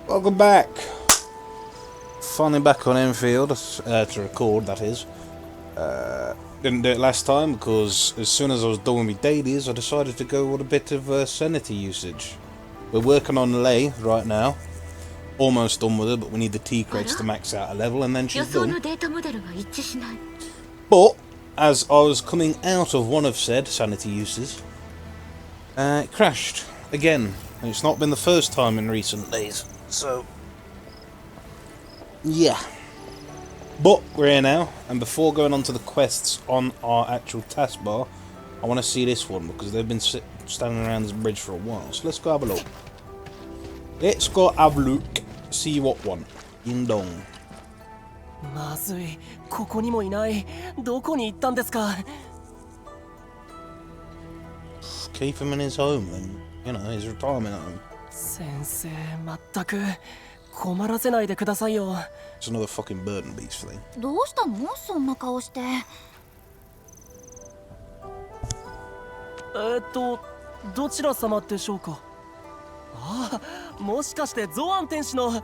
Welcome back. Finally back on Endfield to record, that is. Didn't do it last time because as soon as I was done with my dailies, I decided to go with a bit of sanity usage. We're working on Lay right now. Almost done with her, but we need the T crates to max out a level and then she's done. But, as I was coming out of one of said sanity uses, it crashed again. And it's not been the first time in recent days, so yeah. But we're here now, and before going on to the quests on our actual taskbar, I want to see this one because they've been standing around this bridge for a while. So let's go have a look. Let's go have a look. See what one. Ding dong. Keep him in his home and, you know, his retirement home. It's another fucking burden beast thing. どうしたのそんな顔して。どちら様でしょうか。ああ、もしかしてゾアン天使の。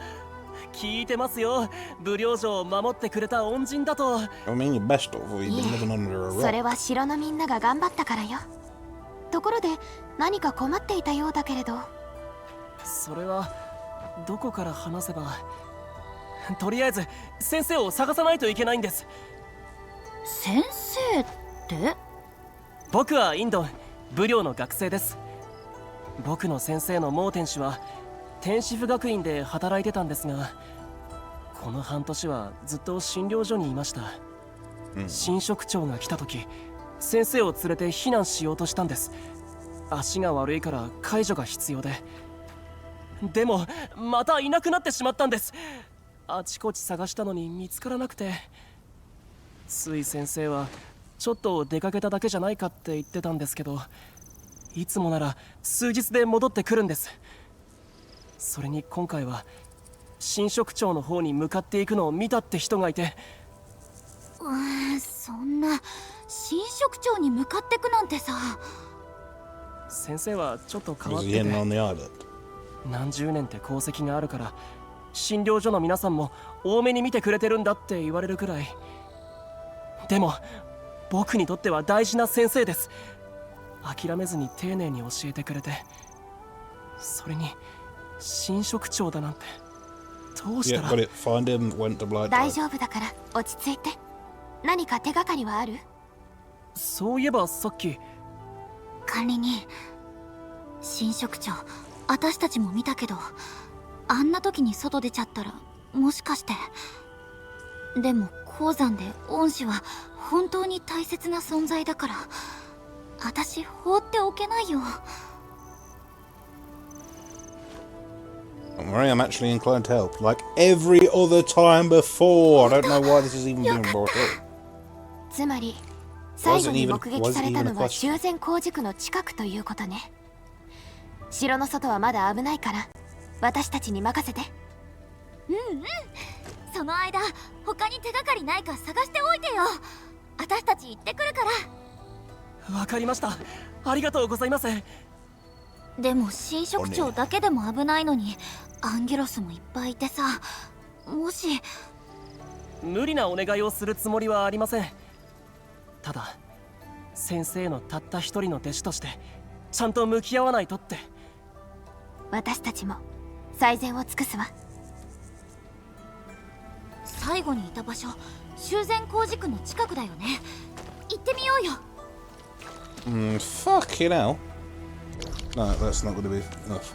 聞いてますよ。武領城を守ってくれた恩人だと。I mean, your best of all, you've been living under a rock. それは城のみんなが頑張ったからよ。ところで何か困っていたようだけれど。それはどこから話せば。とりあえず先生を探さないといけないんです。先生って？僕はインドン、武領の学生です。僕の先生のモー天使は天使府学院で働いてたんですが、この半年はずっと診療所にいました。新職長が来た時、先生を連れて避難しようとしたんです。足が悪いから介助が必要で。でもまたいなくなってしまったんです。あちこち探したのに見つからなくて、つい先生はちょっと出かけただけじゃないかって言ってたんですけど、いつもなら数日で戻ってくるんです。それに今回は新職長の方に向かっていくのを見たって人がいて。そんな新職長に向かってくなんてさ。先生はちょっと変わってて、何十年って功績があるから診療所の皆さんも多めに見てくれてるんだって言われるくらい。でも僕にとっては大事な先生です。諦めずに丁寧に教えてくれて、それに新職長だなんてどうしたら。大丈夫だから落ち着いて。何か手がかりはある？そういえばさっき管理人、新職長、私たちも見たけど、あんな時に外出ちゃったらもしかして。でも鉱山で恩師は本当に大切な存在だから、私放っておけないよ。Don't worry, I'm actually inclined to help, like every other time before. I don't know why this is even being brought up. つまり最後に目撃されたのは修繕工事区の近くということね。城の外はまだ危ないから私たちに任せて。その間他に手がかりないか探しておいてよ。私たち行ってくるから。わかりました。ありがとうございます。でも新職長だけでも危ないのにアンゲロスもいっぱいいてさ、もし。無理なお願いをするつもりはありません。ただ先生のたった一人の弟子としてちゃんと向き合わないとって。私たちも最善を尽くすわ。最後にいた場所、修繕工事区の近くだよね。行ってみようよ。Fuck it out. No, that's not going to be enough.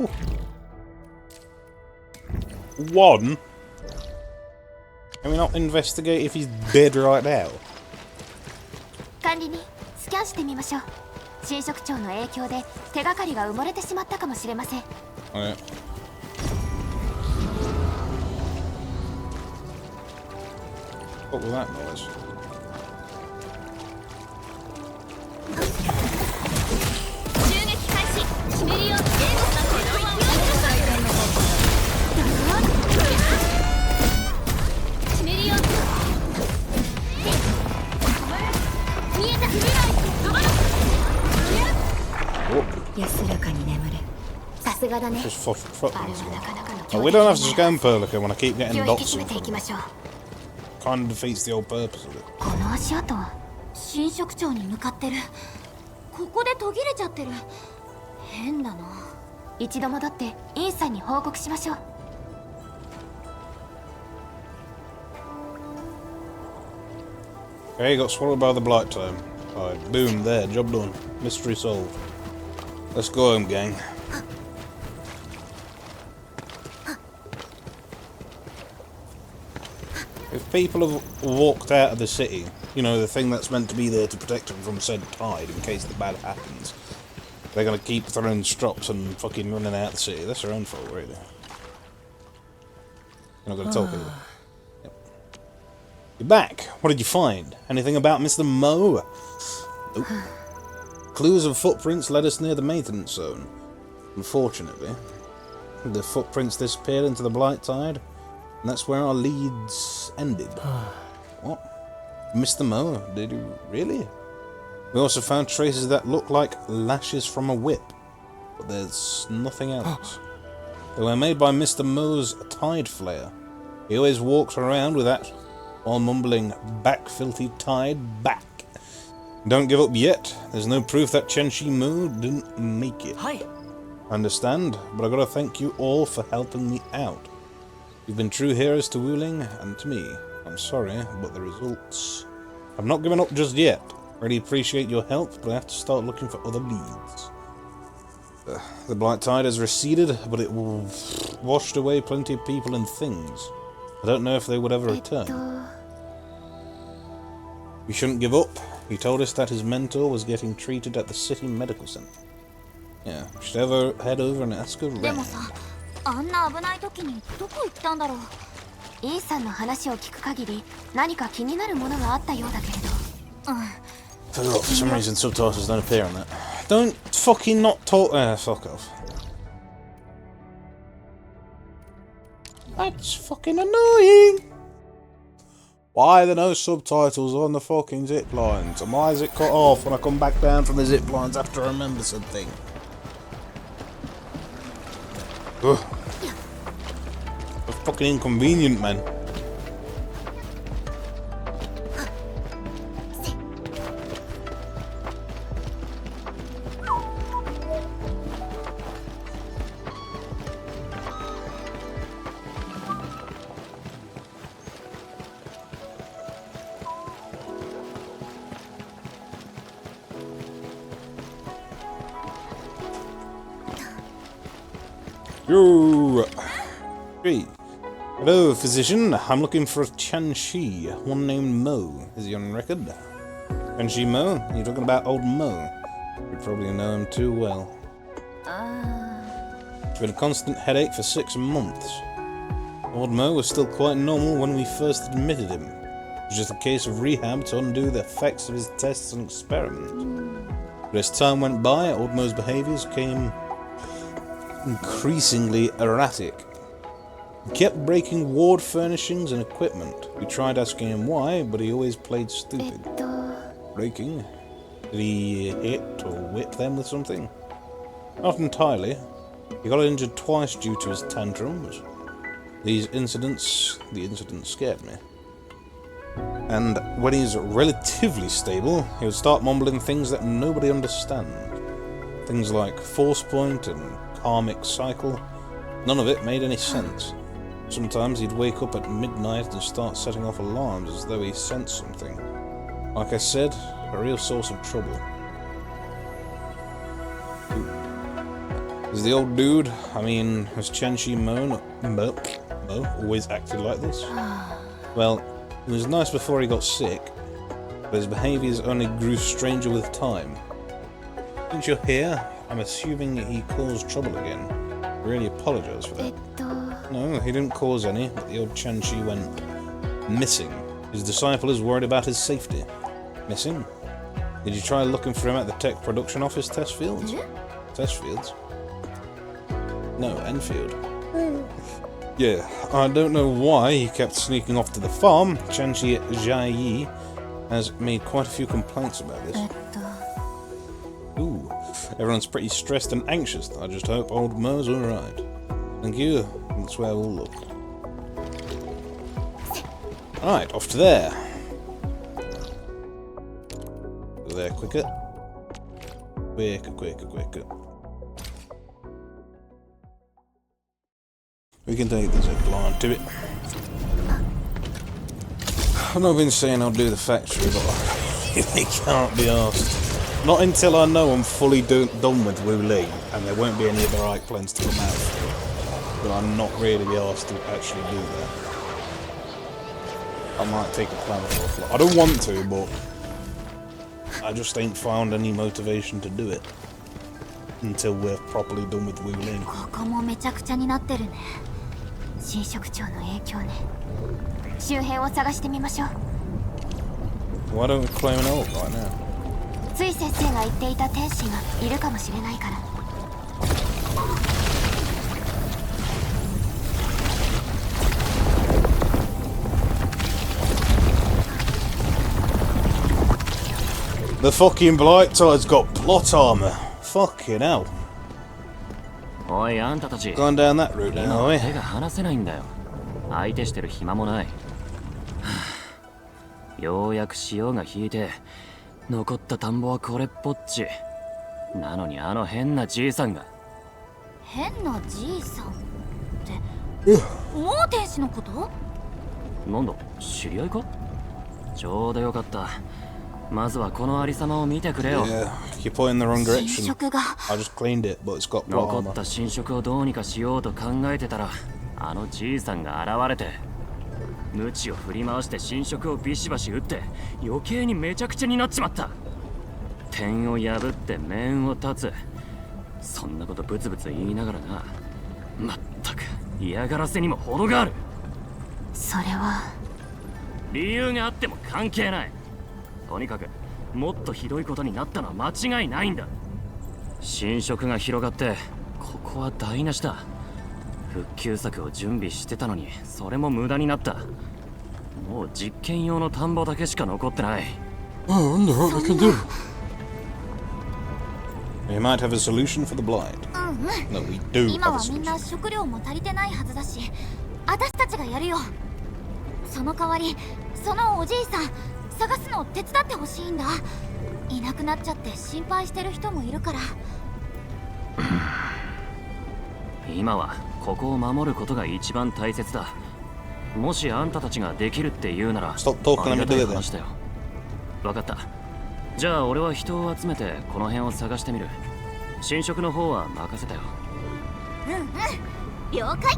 One. Can we not investigate if he's dead right now? 管理人、スキャンしてみましょう。新職長の影響で手がかりが埋もれてしまったかもしれません。Okay. What was that noise? 襲撃開始。シメリオンゲームのシメリオン見えた。安らかに眠れ。さすがだね。あれはなかなかの Oh, we don't have to scam Perlica when I keep getting dots in front of me. Kind of defeats the whole purpose of it. この足跡新職長に向かってる。ここで途切れちゃってる。変だな。一度戻ってインさんに報告しましょう。Okay, got swallowed by the blight time. Alright, boom, there, job done. Mystery solved. Let's go home, gang. If people have walked out of the city, you know, the thing that's meant to be there to protect them from said tide in case the bad happens, they're gonna keep throwing strops and fucking running out of the city. That's their own fault, really. You're not gonna talk, are you? Yep. You're back. What did you find? Anything about Mr. Mo? Nope. Clues of footprints led us near the maintenance zone. Unfortunately, the footprints disappeared into the blight tide, and that's where our leads ended. What? Mr. Mo? Did you really? We also found traces that look like lashes from a whip, but there's nothing else. They were made by Mr. Mo's Tide Flayer. He always walks around with that while mumbling, "Back, filthy tide, back." Don't give up yet. There's no proof that Chun He didn't make it. Hi. I understand, but I gotta thank you all for helping me out. You've been true heroes to Wuling and to me. I'm sorry, but the results... I've not given up just yet. Really appreciate your help, but I have to start looking for other leads. The blight tide has receded, but it washed away plenty of people and things. I don't know if they would ever return. We shouldn't give up. He told us that his mentor was getting treated at the city medical center. Yeah, we should ever head over and ask her around. でもさ、あんな危ない時にどこ行ったんだろう。インさんの話を聞く限り、何か気になるものがあったようだけれど。For some reason, subtitles don't appear on that. Don't fucking not talk. Fuck off. That's fucking annoying. Why are there no subtitles on the fucking zip lines? And why is it cut off when I come back down from the zip lines after I remember something? Ugh. That's fucking inconvenient, man. Yo! Hey. Hello, physician. I'm looking for a Chun He, one named Mo. Is he on record? Chun He Mo? You're talking about old Mo. You probably know him too well. It's been a constant headache for 6 months. Old Mo was still quite normal when we first admitted him. It was just a case of rehab to undo the effects of his tests and experiments. But as time went by, old Mo's behaviours became increasingly erratic. He kept breaking ward furnishings and equipment. We tried asking him why, but he always played stupid. Breaking? Did he hit or whip them with something? Not entirely. He got injured twice due to his tantrums. The incidents scared me. And when he's relatively stable, he would start mumbling things that nobody understands. Things like force point and karmic cycle. None of it made any sense. Sometimes he'd wake up at midnight and start setting off alarms as though he sensed something. Like I said, a real source of trouble. Is the old dude, I mean, has Chun He Mo always acted like this? Well, he was nice before he got sick, but his behaviours only grew stranger with time. Since you're here, I'm assuming he caused trouble again. I really apologise for that. No, he didn't cause any, but the old Chun He went missing. His disciple is worried about his safety. Missing? Did you try looking for him at the tech production office test fields? Test fields? No, Endfield. Yeah, I don't know why he kept sneaking off to the farm. Chun He Jai has made quite a few complaints about this. Ooh, everyone's pretty stressed and anxious. I just hope old Mo's alright. Thank you. That's where we'll look. Alright, off to there. Go there quicker. Quicker. We can take the zip line to it. I've not been saying I'll do the factory, but I really can't be asked. Not until I know I'm fully done with Wu Li, and there won't be any other right plans to come out. But I'm not really be asked to actually do that. I might take a plan for a flight. I don't want to, but I just ain't found any motivation to do it until we're properly done with Wu Li. ここもめちゃくちゃになってるね。新職長の影響ね。周辺を探してみましょう。Why don't we claim an ult right now? つい先生が言っていた天使がいるかもしれないから。The fucking Blight Tide's got plot armor. Fucking hell. おいあんたたち Gone down that route now, 今 are we? 手が離せないんだよ。相手してる暇もない。ようやく潮が引いて残った田んぼはこれっぽっち。なのにあの変なじいさんが。変なじいさんってもう天使のこと？なんだ知り合いか？ちょうどよかった。まずはこのありさまを見てくれよ。Yeah, you're pointing in the wrong 新 direction. 色が I just cleaned it, but it's got plot 残っ armor. た新色をどうにかしようと考えてたらあのじいさんが現れて鞭を振り回して新色をビシバシ打って余計にめちゃくちゃになっちまった。点を破って面を立つ。そんなことブツブツ言いながらな。まったく嫌がらせにも程がある。それは理由があっても関係ない。とにかくもっとひどいことになったのは間違いないんだ。侵食が広がってここは台無しだ。復旧策を準備してたのにそれも無駄になった。もう実験用の田んぼだけしか残ってない。 I wonder what we can do. We might have a solution for the blight. うんうん。 No, we do 今 have a はみん solution. な食料も足りてないはずだし、私たちがやるよ。その代わりそのおじいさん探すのを手伝ってほしいんだ。いなくなっちゃって心配してる人もいるから。今はここを守ることが一番大切だ。もしあんたたちができるって言うなら Stop talking, ありがた let い me do it then. 話だよ。分かった。じゃあ俺は人を集めてこの辺を探してみる。新色の方は任せたよ。うんうん、了解。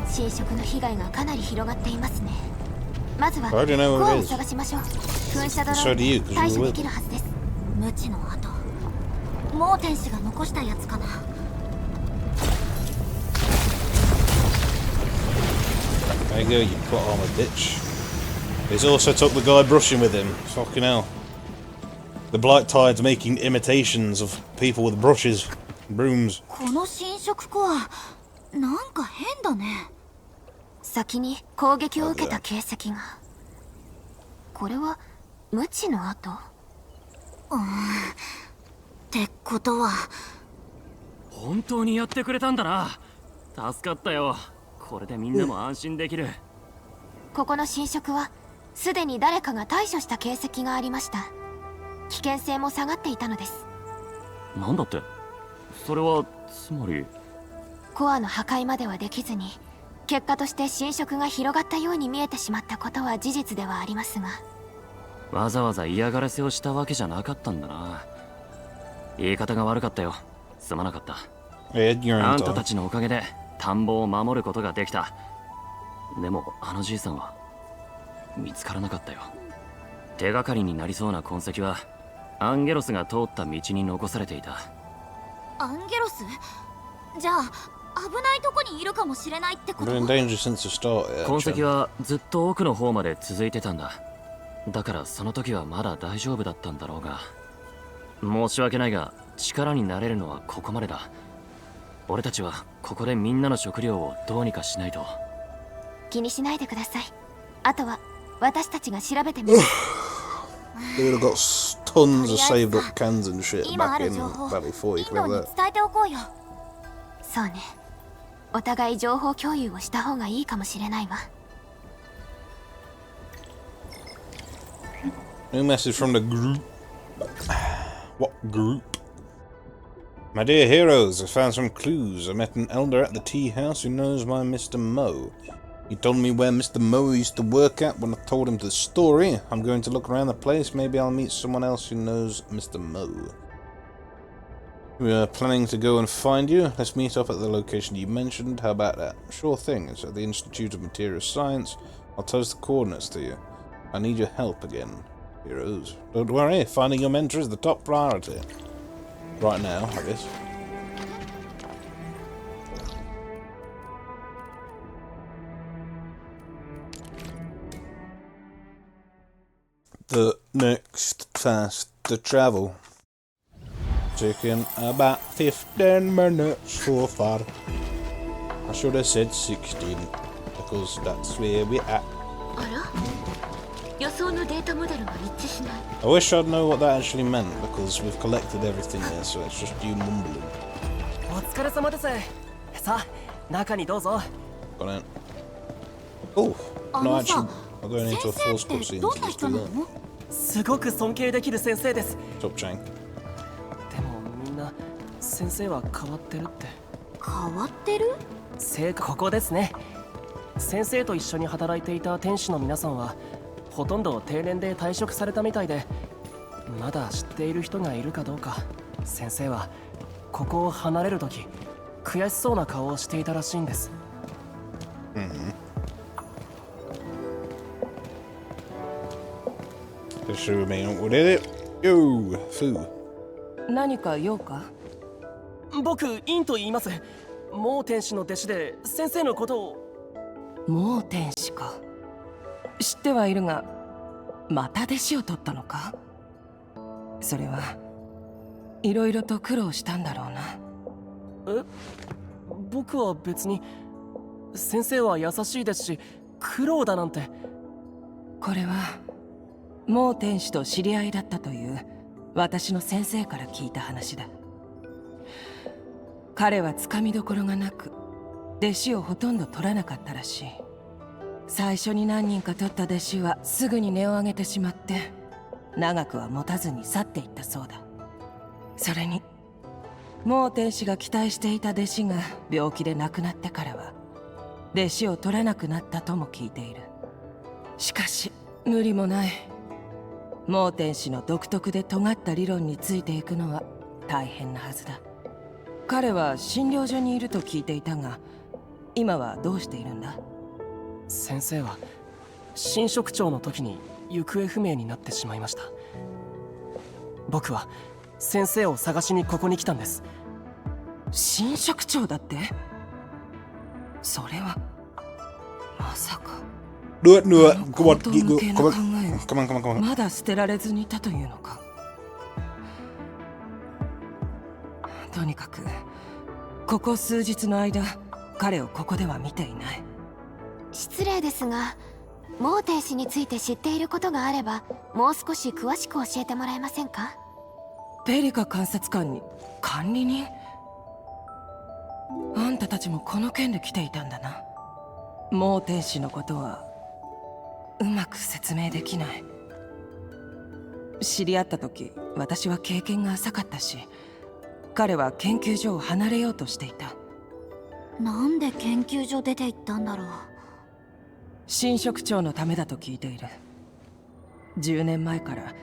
新色の被害がかなり広がっていますね。まずはコ I already know ア what を it is. 探しましょう。噴射ドロ So ー do you, ン 'cause で you 対 were 処 with できるはずです。無知の後、もう天使が残したやつかな。There you go, you plot armor bitch. He's also took the guy brushing with him. Fucking hell. The Blight Tide's making imitations of people with brushes, brooms. この新色コア、なんか変だね。先に攻撃を受けた形跡が。これは無知の跡？ってことは本当にやってくれたんだな。助かったよ。これでみんなも安心できる。ここの新色はすでに誰かが対処した形跡がありました。危険性も下がっていたのです。なんだって？それはつまりコアの破壊まではできずに、結果として新色が広がったように見えてしまったことは事実ではありますが、わざわざ嫌がらせをしたわけじゃなかったんだな。言い方が悪かったよ。すまなかった。Yeah, you're あ in んたた time. ちのおかげで田んぼを守ることができた。でもあのじいさんは見つからなかったよ。手がかりになりそうな痕跡はアンゲロスが通った道に残されていた。アンゲロス？じゃあ危ないとこにいるかもしれないってこと？ Been in danger since the start, yeah. 痕 Chun. 跡はずっと奥の方まで続いてたんだ。だからその時はまだ大丈夫だったんだろうが。申し訳ないが力になれるのはここまでだ。俺たちはここでみんなの食料をどうにかしないと。気にしないでください。あとは私たちが調べてみる。 They would have got tons of saved up cans and shit 今あ back る in 情報、 Valley 4. イ You ンド can に have that. 伝えておこうよ。そうね。お互い情報共有をした方がいいかもしれないわ。New message from the group. What group? My dear heroes, I found some clues. I met an elder at the tea house who knows my Mr. Mo. He told me where Mr. Mo used to work at when I told him the story. I'm going to look around the place. Maybe I'll meet someone else who knows Mr. Mo. We are planning to go and find you. Let's meet up at the location you mentioned. How about that? Sure thing. It's at the Institute of Material Science. I'll toast the coordinates to you. I need your help again, heroes. Don't worry, finding your mentor is the top priority. Right now, I guess. The next fast to travel. Taking about 15 minutes so far. I should have said 16 because that's where we're at. I wish I'd know what that actually meant because we've collected everything here, so it's just you mumbling. お疲れ様です。さあ、中にどうぞ。Got it. Oh, no, actually, I'm going into a force core scene. すごく尊敬できる先生です。 Top chain. でもみんな先生は変わってるって。変わってる？ここですね。先生と一緒に働いていた天使の皆さんはほとんど定年で退職されたみたいで、まだ知っている人がいるかどうか。先生はここを離れるとき悔しそうな顔をしていたらしいんです。何か用か？僕、インと言います。もう天使の弟子で先生のことを。もう天使か。知ってはいるが、また弟子を取ったのか？それはいろいろと苦労したんだろうな。え？僕は別に。先生は優しいですし、苦労だなんて。これはもう天使と知り合いだったという私の先生から聞いた話だ。彼はつかみどころがなく弟子をほとんど取らなかったらしい。最初に何人か取った弟子はすぐに値を上げてしまって長くは持たずに去っていったそうだ。それにもう天使が期待していた弟子が病気で亡くなってからは弟子を取らなくなったとも聞いている。しかし無理もない。もう天使の独特で尖った理論についていくのは大変なはずだ。彼は診療所にいると聞いていたが、今はどうしているんだ？先生は新職長の時に行方不明になってしまいました。僕は先生を探しにここに来たんです。新職長だって？それはまさか。Do it, do it. Come on, 本当無形な考 come on, come on, come on. まだ捨てられずにいたというのか。とにかくここ数日の間彼をここでは見ていない。失礼ですが、モー天使について知っていることがあればもう少し詳しく教えてもらえませんか？ペリカ監察官に管理人？あんたたちもこの件で来ていたんだな。もう天使のことはうまく説明できない。知り合った時私は経験が浅かったし、彼は研究所を離れようとしていた。なんで研究所出て行ったんだろう。新職長のためだと聞いている。10年前から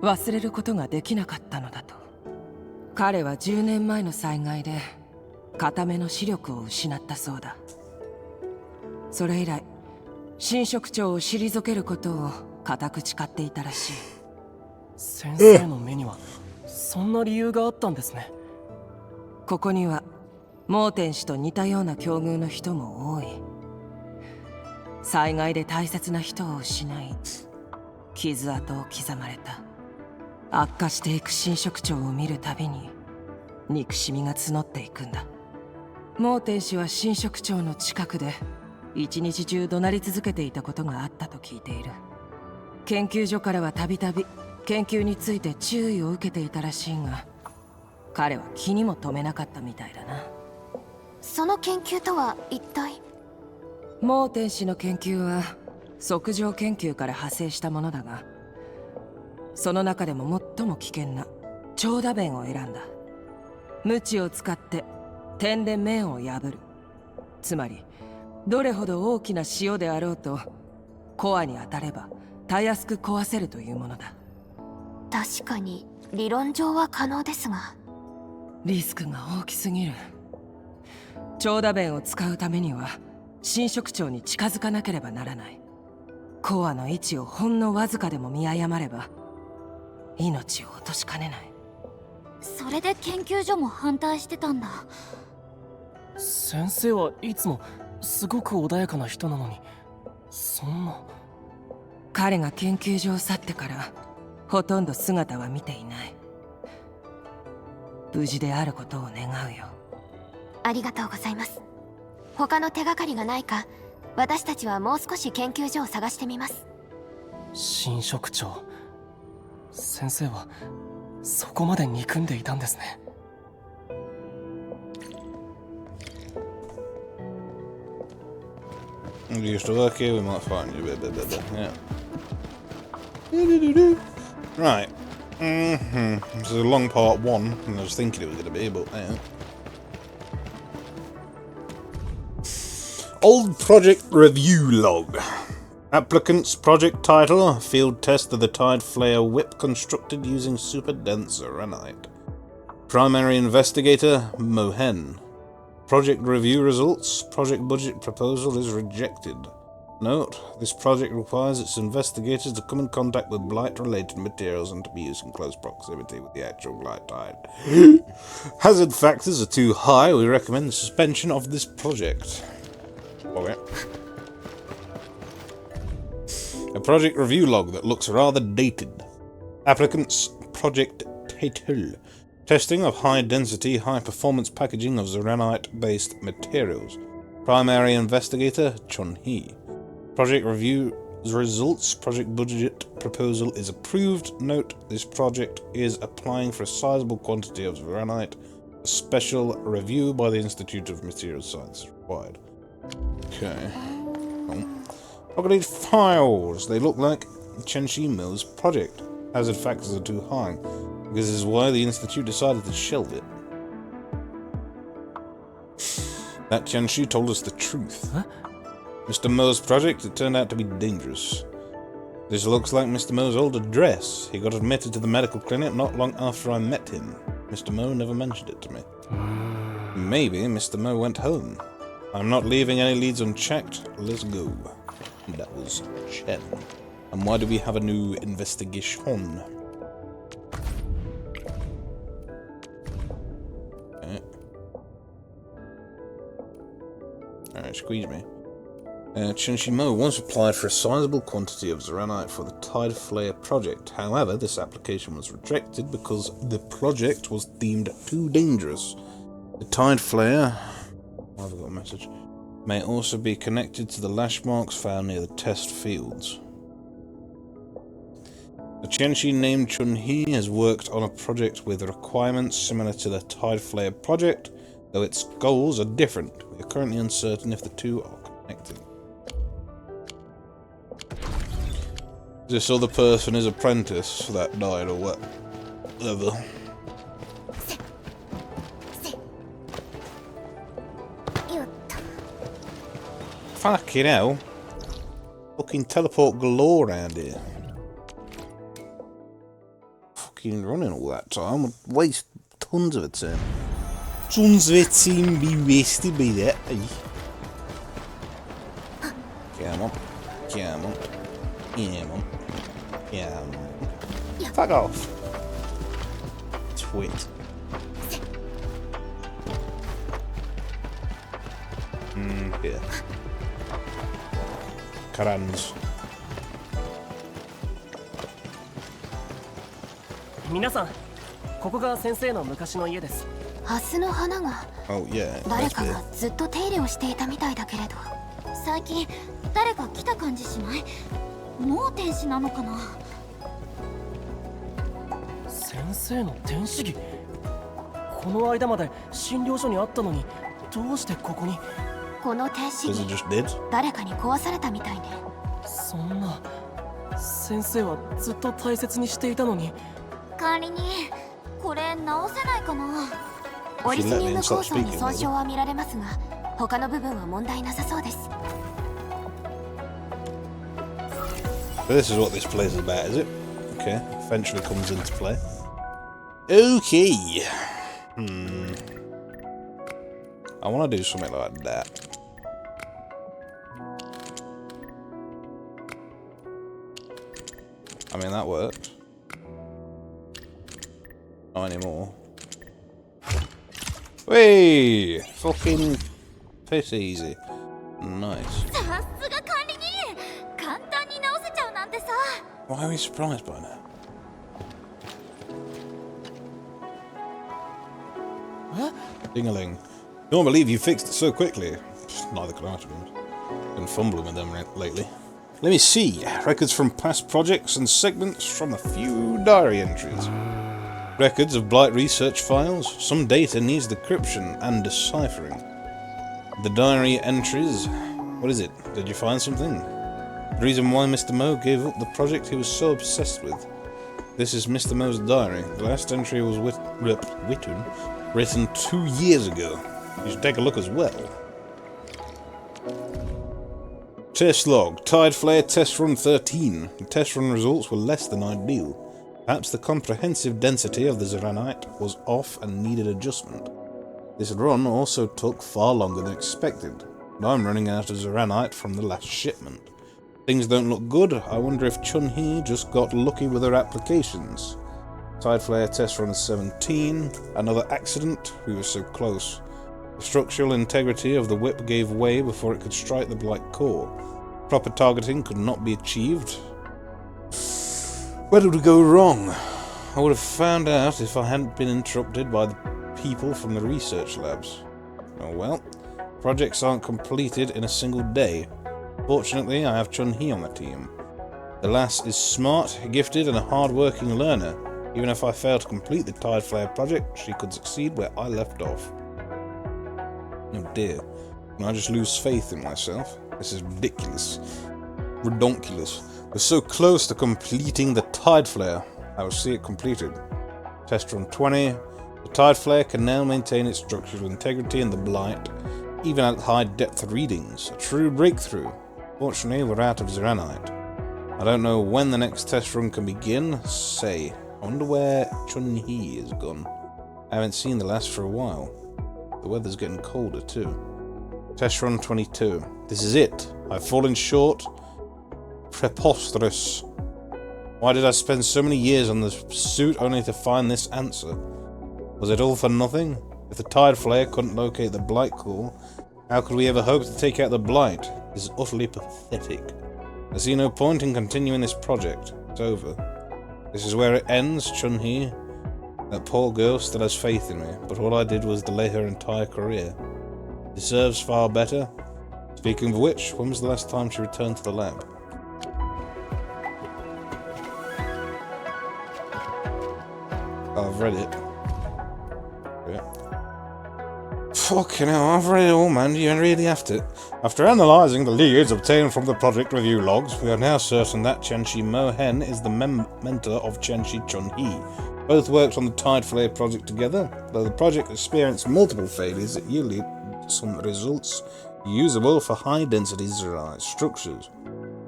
忘れることができなかったのだと。彼は10年前の災害で固めの視力を失ったそうだ。それ以来新職長を退けることを固く誓っていたらしい。先生の目にはそんな理由があったんですね。ここにはモーテン氏と似たような境遇の人も多い。災害で大切な人を失い傷跡を刻まれた。悪化していく新職長を見るたびに憎しみが募っていくんだ。モーテン氏は新職長の近くで一日中怒鳴り続けていたことがあったと聞いている。研究所からはたびたび研究について注意を受けていたらしいが、彼は気にも留めなかったみたいだな。その研究とは一体？盲天使の研究は測定研究から派生したものだが、その中でも最も危険な長打弁を選んだ。無知を使って点で面を破る。つまりどれほど大きな塩であろうとコアに当たればたやすく壊せるというものだ。確かに理論上は可能ですが、リスクが大きすぎる。長打弁を使うためには神職長に近づかなければならない。コアの位置をほんのわずかでも見誤れば命を落としかねない。それで研究所も反対してたんだ。先生はいつもすごく穏やかな人なのに、そんな。彼が研究所を去ってからほとんど姿は見ていない。無事であることを願うよ。ありがとうございます。他の手がかりがないか、私たちはもう少し研究所を探してみます。新職長、先生はそこまで憎んでいたんですね。You used to work here, we might find you. Yeah. Right. This is a long part 1, and I was thinking it was going to be, but yeah. Old project review log. Applicant's project title: Field test of the Tide Flayer whip constructed using super dense Arknight. Primary investigator: Mohen. Project review results: project budget proposal is rejected. Note: this project requires its investigators to come in contact with blight-related materials and to be used in close proximity with the actual blight tide. Hazard factors are too high. We recommend the suspension of this project. Okay. A project review log that looks rather dated. Applicant's project title: testing of high-density, high-performance packaging of Arknight-based materials. Primary investigator: Chun He. Project review results: project budget proposal is approved. Note: this project is applying for a sizable quantity of Arknight. A special review by the Institute of Materials Science is required. Okay. Look at these files. They look like Chun He Mill's project. Hazard factors are too high. This is why the Institute decided to shelve it. That Chun He told us the truth. Huh? Mr. Mo's project, it turned out to be dangerous. This looks like Mr. Mo's old address. He got admitted to the medical clinic not long after I met him. Mr. Mo never mentioned it to me. Maybe Mr. Mo went home. I'm not leaving any leads unchecked. Let's go. That was Chen. And why do we have a new investigation? Okay. Alright, squeeze me. Chun He once applied for a sizable quantity of Arknight for the Tide Flayer project. However, this application was rejected because the project was deemed too dangerous. The Tide Flayer... I've got a message. May also be connected to the lash marks found near the test fields. The Chun He named Chun He has worked on a project with requirements similar to the Tide Flayer project, though its goals are different. We are currently uncertain if the two are connected. This other person is apprentice that died or whatever. Fucking hell. Fucking teleport galore around here. Fucking running all that time would waste tons of its time. Tons of its time be wasted by that. Come on. Come on. Come on. Come on. Fuck off. Twit. Yeah. Karans. 皆さん、ここが先生の昔の家です。ハスの花が Oh yeah. 誰かがずっと手入れをしていたみたいだけれど、最近誰か来た感じしない？もう天使なのかな？先生の天使着。この間まで診療所にあったのに、どうしてここに？この停止 Because he 儀 just did. 誰かに壊されたみたいね。そんな、先生はずっと大切にしていたのに。管理人、これ直せないかな。オリスニング構造に損傷は見られますが、他の部分は問題なさそうです。 So this is what this place is about, is it? Okay, eventually comes into play. Okay. I want to do something like that. I mean, that worked. Not anymore. Hey! Fucking piss easy. Nice. さすが管理人、簡単に直せちゃうなんてさ。 Why are we surprised by that? Ding-a-ling. Don't believe you fixed it so quickly. Neither could I, to be honest. Been fumbling with them lately. Let me see. Records from past projects and segments from a few diary entries. Records of Blight research files. Some data needs decryption and deciphering. The diary entries. What is it? Did you find something? The reason why Mr. Mo gave up the project he was so obsessed with. This is Mr. Mo's diary. The last entry was written 2 years ago. You should take a look as well. Test log. Tide Flayer test run 13. The test run results were less than ideal. Perhaps the comprehensive density of the Zeranite was off and needed adjustment. This run also took far longer than expected, but I'm running out of Zeranite from the last shipment. Things don't look good. I wonder if Chun He just got lucky with her applications. Tide Flayer test run 17. Another accident. We were so close. The structural integrity of the whip gave way before it could strike the Blight core. Proper targeting could not be achieved. Where did we go wrong? I would have found out if I hadn't been interrupted by the people from the research labs. Oh well. Projects aren't completed in a single day. Fortunately, I have Chun He on the team. The lass is smart, gifted, and a hard-working learner. Even if I fail to complete the Tide Flayer project, she could succeed where I left off. Oh dear. Can I just lose faith in myself? This is ridiculous. Redonkulous. We're so close to completing the Tide Flayer. I will see it completed. Test run 20. The Tide Flayer can now maintain its structural integrity in the Blight, even at high depth readings. A true breakthrough. Fortunately, we're out of Zeranite. I don't know when the next test run can begin. Say, I wonder where Chun He is gone. I haven't seen the last for a while. The weather's getting colder too. Test run 22. This is it. I've fallen short. Preposterous. Why did I spend so many years on this pursuit only to find this answer? Was it all for nothing? If the Tide Flayer couldn't locate the Blight core, how could we ever hope to take out the Blight? This is utterly pathetic. I see no point in continuing this project. It's over. This is where it ends, Chun He. That poor girl still has faith in me, but all I did was delay her entire career. Deserves far better. Speaking of which, when was the last time she returned to the lab? I've read it. Yeah. Fucking hell, I've read it all, man. You really have to. After analysing the leads obtained from the project review logs, we are now certain that Qianxi Mo Hen is the mentor of Qianxi Chun He. Both worked on the Tide Flayer project together. Though the project experienced multiple failures, it yielded some results usable for high-density Zeranite structures.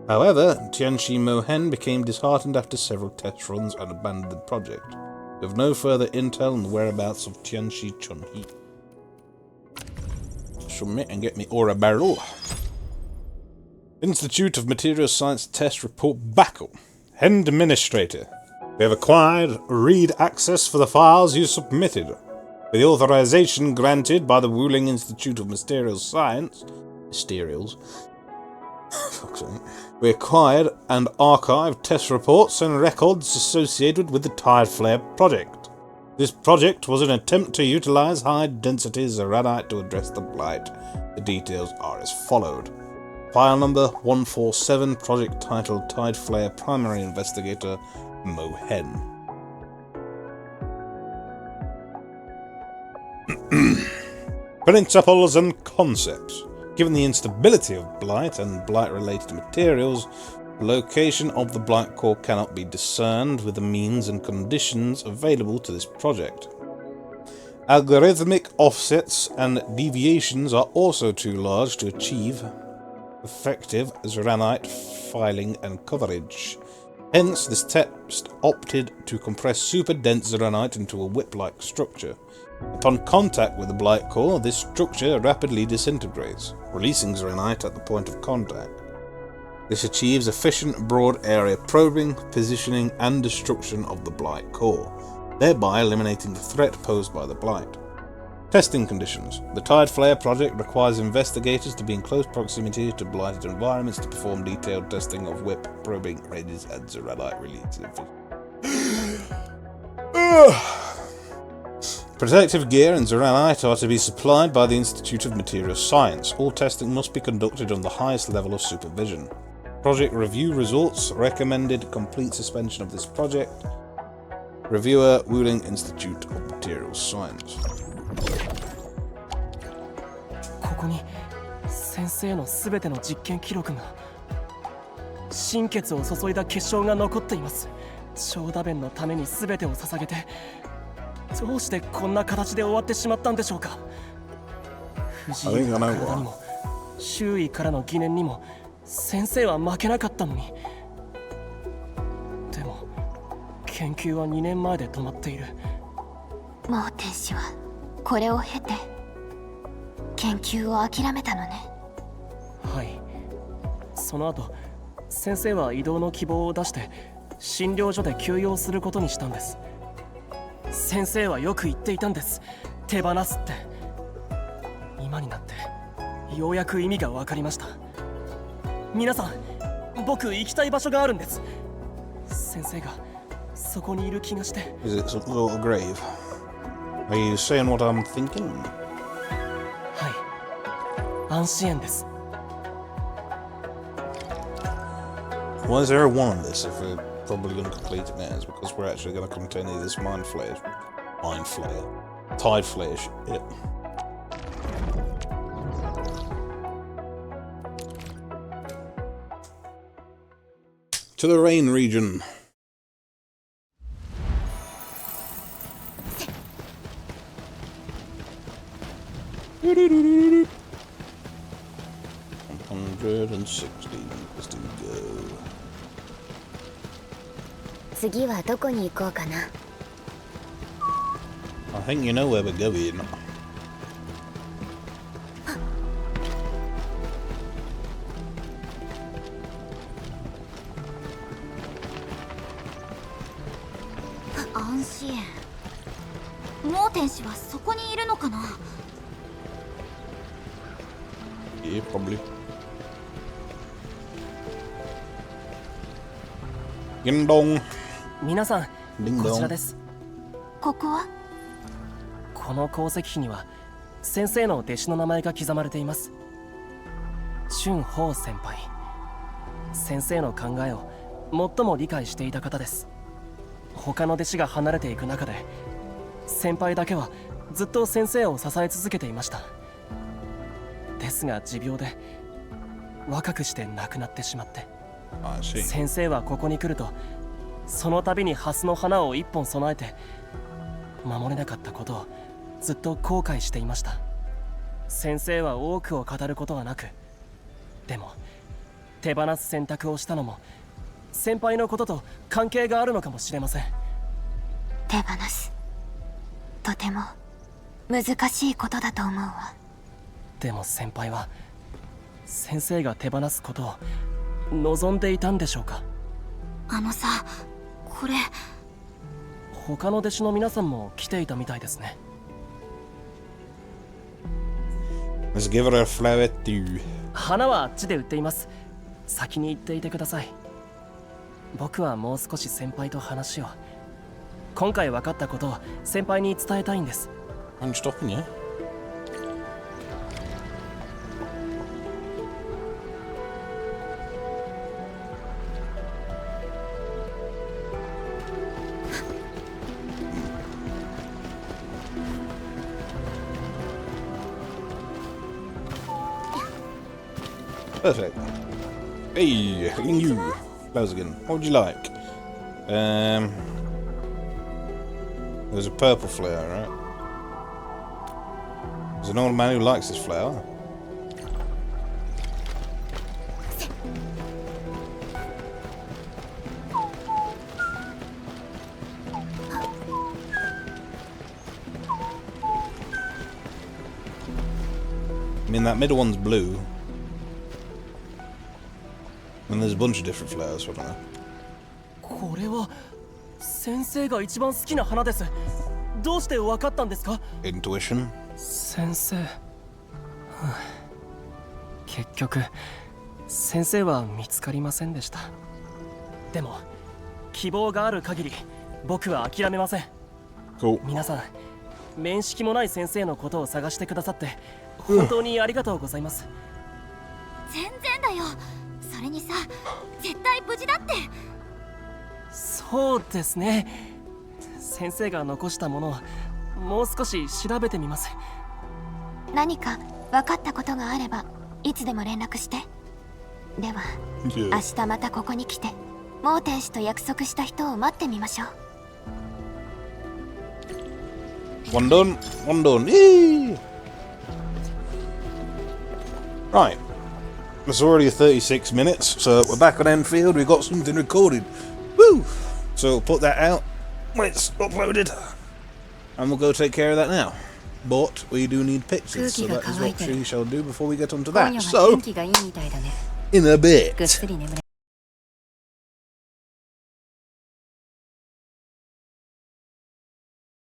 However, Qianxi Mo Hen became disheartened after several test runs and abandoned the project. We have no further intel on the whereabouts of Qianxi Chun He. Submit and get me Aura Barrel. Institute of Material Science Test Report Backle. Hen Administrator. We have acquired read access for the files you submitted. With the authorization granted by the Wuling Institute of Material Science, fuck's sake, we acquired and archived test reports and records associated with the Tide Flayer project. This project was an attempt to utilize high-density Zeranite to address the Blight. The details are as followed. File number 147, project titled Tide Flayer Primary Investigator, Mo Hen. Principles and concepts. Given the instability of Blight and Blight-related materials, the location of the Blight core cannot be discerned with the means and conditions available to this project. Algorithmic offsets and deviations are also too large to achieve effective Zeranite filing and coverage. Hence, this test opted to compress super-dense Zeranite into a whip-like structure. Upon contact with the Blight core, this structure rapidly disintegrates, releasing Zeranite at the point of contact. This achieves efficient broad area probing, positioning, and destruction of the Blight core, thereby eliminating the threat posed by the Blight. Testing conditions. The Tide Flayer project requires investigators to be in close proximity to blighted environments to perform detailed testing of whip, probing, rages, and Zeranite releases. Protective gear and Zeranite are to be supplied by the Institute of Material Science. All testing must be conducted on the highest level of supervision. Project review results recommended complete suspension of this project. Reviewer, Wuling Institute of Material Science. ここに先生のすべての実験記録が、心血を注いだ結晶が残っています。長打弁のためにすべてを捧げて、どうしてこんな形で終わってしまったんでしょうか。不自由な体にも周囲からの疑念にも先生は負けなかったのに。でも研究は2年前で止まっている。もう天使はこれを経て研究を諦めたのね。はい。その後先生は異動の希望を出して診療所で休養することにしたんです。先生はよく言っていたんです。手放すって。今になってようやく意味が分かりました。皆さん、僕行きたい場所があるんです。先生がそこにいる気がして。Is it some little grave? Are you saying what I'm thinking? はい。アンシエンです。Why is there a one on this if we're probably going to complete it now? It's because we're actually going to continue this Tide Flayer shit. To the rain region. Let's do go. 次はどこに行こうかな。I think you know where we're going. Anシエン。もう天使はそこにいるのかな。Yeah, probably. Ding dong. 皆さん、こちらです。ここは？この鉱石碑には先生の弟子の名前が刻まれています。チュン・ホー先輩。先生の考えを最も理解していた方です。他の弟子が離れていく中で、先輩だけはずっと先生を支え続けていました。ですが持病で若くして亡くなってしまって、先生はここに来るとその度にハスの花を一本備えて守れなかったことをずっと後悔していました。先生は多くを語ることはなく、でも手放す選択をしたのも先輩のことと関係があるのかもしれません。手放す。とても難しいことだと思うわ。でも先輩は先生が手放すことを望んでいたんでしょうか。あのさ、これ他の弟子の皆さんも来ていたみたいですね。Let's give her a flower too. 花はあっちで売っています。先に行っていてください。僕はもう少し先輩と話を。今回分かったことを先輩に伝えたいんです。I'm stopping you. Perfect. Hey, you. Flowers again. What would you like? There's a purple flower, right? There's an old man who likes this flower. I mean, that middle one's blue. And there's a bunch of different flowers, so I don't know. これは先生が一番好きな花です。どうして分かったんですか？ Intuition. 先生、結局先生は見つかりませんでした。でも希望がある限り僕は諦めません。 Cool. 皆さん、面識もない先生のことを探してくださって本当にありがとうございます。全然だよ。それにさ、絶対無事だって。そうですね。先生が残したものをもう少し調べてみます。何か分かったことがあればいつでも連絡して。では、明日またここに来て盲天使と約束した人を待ってみましょう。 One done. One done. Yay! Right. It's already 36 minutes, so we're back on Endfield. We've got something recorded. Woo! So we'll put that out when it's uploaded. And we'll go take care of that now. But we do need pictures, so that is what we shall do before we get onto that. So, in a bit.